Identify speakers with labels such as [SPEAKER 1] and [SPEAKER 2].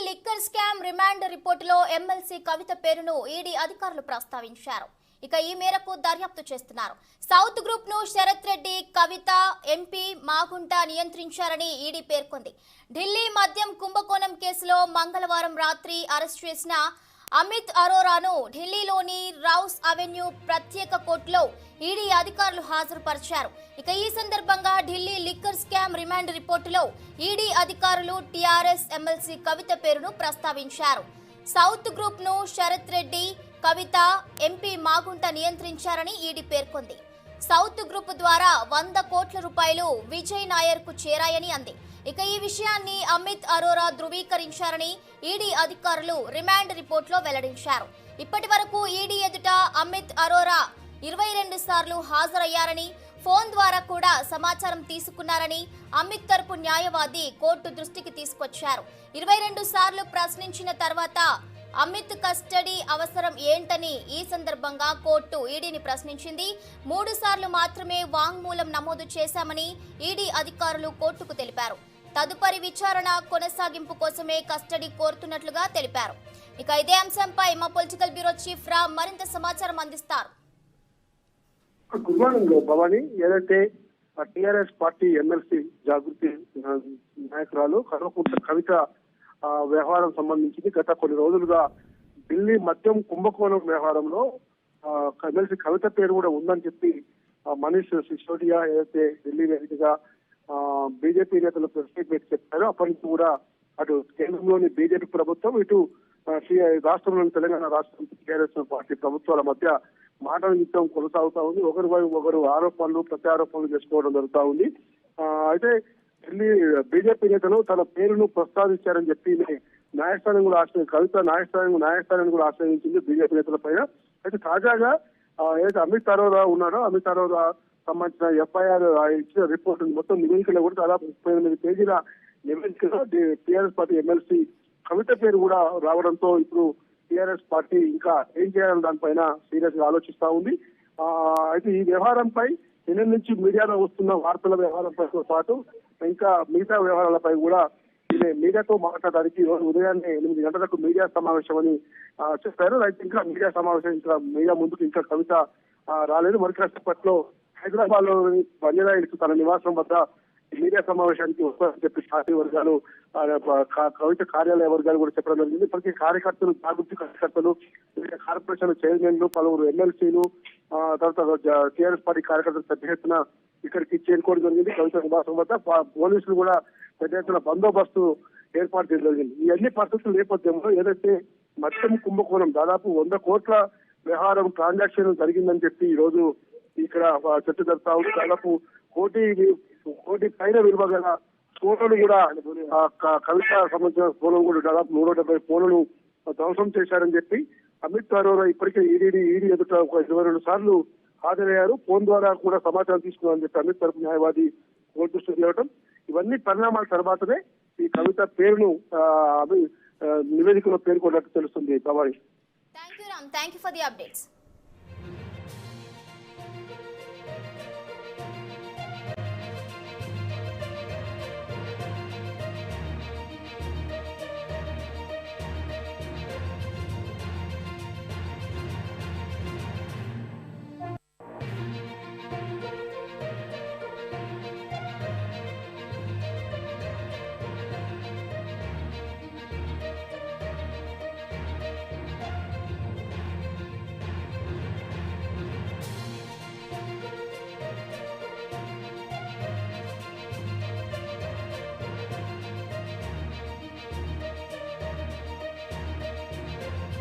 [SPEAKER 1] Liquor scam remand రిపోర్టులో MLC Kavitha పేరును ED అధికారులు ప్రస్తావించారు. ఇక ఈ మేరకు దర్యాప్తు చేస్తున్నారు. సౌత్ గ్రూప్ ను శరత్ రెడ్డి, కవిత, ఎంపీ మాగుంట నియంత్రించారని ఈడీ పేర్కొంది. ఢిల్లీ మద్యం కుంభకోణం కేసులో మంగళవారం రాత్రి అరెస్ట్ చేసిన అమిత్ అరోరాను ఢిల్లీలోని రౌస్ అవెన్యూ ప్రత్యేక కోర్టులో ఈడీ అధికారులు హాజరుపరిచారు. ఇక ఈ సందర్భంగా ఢిల్లీ లిక్కర్ స్కామ్ రిమాండ్ రిపోర్టులో ఈడీ అధికారులు టీఆర్ఎస్ ఎమ్మెల్సీ కవిత పేరును ప్రస్తావించారు. సౌత్ గ్రూప్ ను శరత్ రెడ్డి, కవిత, ఎంపీ మాగుంట నియంత్రించారని ఈడీ పేర్కొంది. సౌత్ గ్రూప్ ద్వారా 100 కోట్ల రూపాయలు విజయ్ నాయర్ కు చేరాయని అంది. ఇక ఈ విషయాన్ని అమిత్ అరోరా ధృవీకరించారని ఈడీ అధికారులు రిమాండ్ రిపోర్టులో వెల్లడించారు. ఇప్పటి వరకు ఈడీ ఎదుట అమిత్ అరోరా 22 సార్లు హాజరయ్యారని, ఫోన్ ద్వారా కూడా సమాచారం తీసుకున్నారని అమిత్ తరపు న్యాయవాది కోర్టు దృష్టికి తీసుకొచ్చారు. 22 సార్లు ప్రశ్నించిన తర్వాత అమిత్ కస్టడీ అవసరం ఏంటని ఈ సందర్భంగా కోర్టు ఈడీని ప్రశ్నించింది. 3 సార్లు మాత్రమే వాంగ్మూలం నమోదు చేశామని ఈడీ అధికారులు కోర్టుకు తెలిపారు. తదుపరి విచారణ కొనసాగింపు కోసమే కస్టడీ కోరుతున్నట్లుగా తెలిపారు. ఇక ఇదే అంశంపై మా పొలిటికల్ బ్యూరో చీఫ్ రామ్ మరింత సమాచారం అందిస్తారు.
[SPEAKER 2] Good morning Bhavani. ఏదైతే టిఆర్ఎస్ పార్టీ ఎమ్మెల్సీ జాగృతి నాయకురాలు కల్వకుంట్ల కవిత వ్యవహారం సంబంధించి గత కొన్ని రోజులుగా ఢిల్లీ మద్యం కుంభకోణం వ్యవహారంలో ఎమ్మెల్సీ కవిత పేరు కూడా ఉందని చెప్పి మనీష్ సిసోడియా ఏదైతే ఢిల్లీ వేదికగా బీజేపీ నేతలు ప్రెస్ మీట్ చెప్పారో అప్పటి నుంచి కూడా అటు కేంద్రంలోని బీజేపీ ప్రభుత్వం, ఇటు రాష్ట్రంలోని తెలంగాణ రాష్ట్రం టీఆర్ఎస్ పార్టీ ప్రభుత్వాల మధ్య మాటల యుద్ధం కొనసాగుతా ఉంది. ఒకరు ఆరోపణలు ప్రత్యారోపణలు చేసుకోవడం జరుగుతా ఉంది. అయితే ఢిల్లీ బీజేపీ నేతలు తన పేరును ప్రస్తావించారని చెప్పి న్యాయస్థానం కూడా కవిత న్యాయస్థానాన్ని కూడా ఆశ్రయించింది బీజేపీ నేతల పైన. అయితే తాజాగా ఏదైతే అమిత్ అరోరా ఉన్నాడో, అమిత్ అరోరా సంబంధించిన ఎఫ్ఐఆర్ ఇచ్చిన రిపోర్ట్ మొత్తం నివేదికలో కూడా దాదాపు 38 పేజీల నివేదికలో టీఆర్ఎస్ పార్టీ ఎమ్మెల్సీ కవిత పేరు కూడా రావడంతో ఇప్పుడు టీఆర్ఎస్ పార్టీ ఇంకా ఏం చేయాలని దానిపైన సీరియస్ గా ఆలోచిస్తా ఉంది. అయితే ఈ వ్యవహారంపై నిన్న నుంచి మీడియాలో వస్తున్న వార్తల వ్యవహారంపై పాటు ఇంకా మిగతా వ్యవహారాలపై కూడా మీడియాతో మాట్లాడడానికి రోజు ఉదయాన్నే 8 గంటలకు మీడియా సమావేశం అని చెప్పారు. అయితే ఇంకా మీడియా సమావేశం మీడియా ముందుకు ఇంకా కవిత రాలేదు. మరి కాసేపట్లో హైదరాబాద్ లోని బంజారా హిల్స్ తన నివాసం వద్ద మీడియా సమావేశానికి వస్తారని చెప్పి పార్టీ వర్గాలు, కవిత కార్యాలయ వర్గాలు కూడా చెప్పడం జరిగింది. ఇప్పటికీ కార్యకర్తలు, జాగృతి కార్యకర్తలు, కార్పొరేషన్ చైర్మన్లు, పలువురు ఎమ్మెల్సీలు, తర్వాత టీఆర్ఎస్ పార్టీ కార్యకర్తలు పెద్ద ఎత్తున ఇక్కడికి చేరుకోవడం జరిగింది. కవిత నివాసం వద్ద పోలీసులు కూడా పెద్ద ఎత్తున బందోబస్తు ఏర్పాటు చేయడం జరిగింది. ఈ అన్ని పరిస్థితుల నేపథ్యంలో ఏదైతే మద్యం కుంభకోణం దాదాపు 100 కోట్ల వ్యవహారం ట్రాన్సాక్షన్ జరిగిందని చెప్పి ఈ రోజు ఇక్కడ చర్చ జరుపుతా ఉంది. దాదాపు కోటి పైన విలువ గల ఫోన్లను కూడా కవిత సంబంధించిన ఫోన్లు కూడా దాదాపు 170 ఫోన్లను ధ్వంసం చేశారని చెప్పి అమిత్ అరోరా ఇప్పటికే ఈడీ ఎదుట 22 సార్లు హాజరయ్యారు. ఫోన్ ద్వారా కూడా సమాచారం తీసుకున్నారని చెప్పి అమిత్ తరపు న్యాయవాది కోర్టు దృష్టికి రావడం, ఇవన్నీ పరిణామాల తర్వాతనే ఈ కవిత పేరును నివేదికలో పేర్కొన్నట్టు తెలుస్తుంది.
[SPEAKER 1] Thank you for the updates.